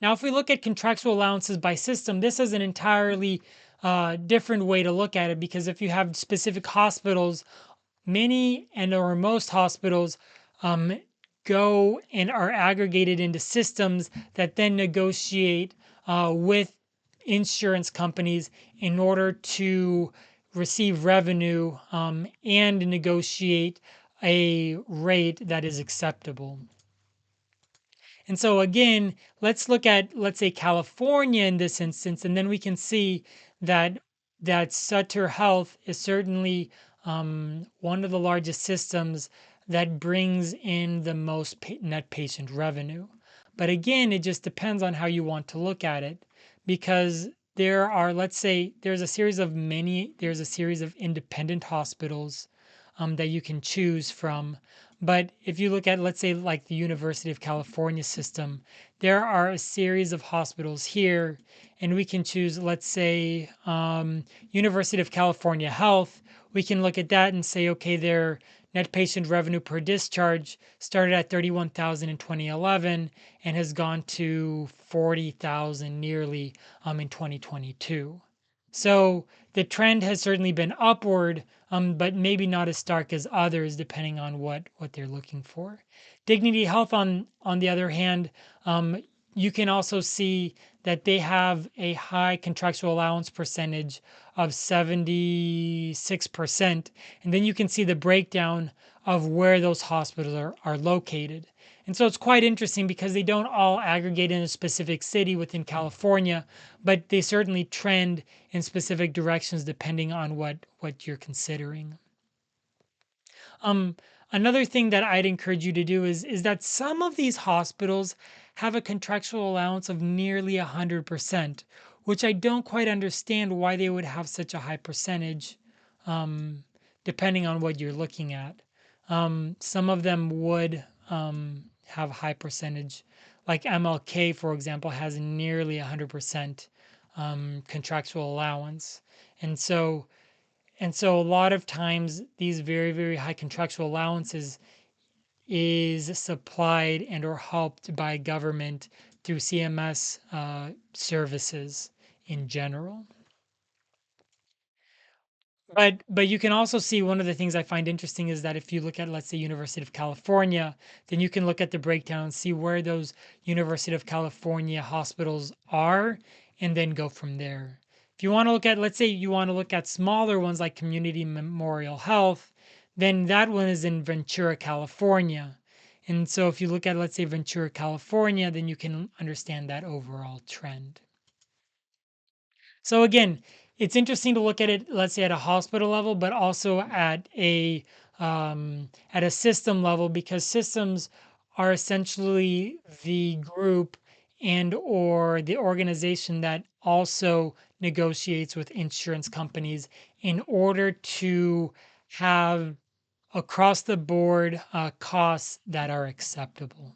Now, if we look at contractual allowances by system, this is an entirely different way to look at it because if you have specific hospitals, many and or most hospitals um, go and are aggregated into systems that then negotiate with insurance companies in order to receive revenue and negotiate a rate that is acceptable. And so again, let's look at, let's say, California in this instance, and then we can see that Sutter Health is certainly one of the largest systems that brings in the most net patient revenue. But again, it just depends on how you want to look at it, because there are, let's say, there's a series of independent hospitals that you can choose from. But if you look at, let's say, like the University of California system, there are a series of hospitals here, and we can choose, let's say, University of California Health. We can look at that and say, okay, their net patient revenue per discharge started at 31,000 in 2011 and has gone to 40,000 nearly in 2022. So the trend has certainly been upward, but maybe not as stark as others, depending on what they're looking for. Dignity Health, on the other hand, you can also see that they have a high contractual allowance percentage of 76%. And then you can see the breakdown of where those hospitals are located. And so it's quite interesting because they don't all aggregate in a specific city within California, but they certainly trend in specific directions depending on what you're considering. Um, Another thing that I'd encourage you to do is that some of these hospitals have a contractual allowance of nearly 100%, which I don't quite understand why they would have such a high percentage, um, depending on what you're looking at. Some of them would have high percentage, like MLK, for example, has nearly 100% contractual allowance, and so a lot of times these very, very high contractual allowances is supplied and or helped by government through CMS services in general. But you can also see, one of the things I find interesting is that if you look at, let's say, University of California, then you can look at the breakdown and see where those University of California hospitals are and then go from there. If you want to look at, let's say you want to look at smaller ones like Community Memorial Health, then that one is in Ventura, California. And so if you look at, let's say, Ventura, California, then you can understand that overall trend. So again, it's interesting to look at it, let's say, at a hospital level, but also at a system level, because systems are essentially the group and or the organization that also negotiates with insurance companies in order to have across the board costs that are acceptable.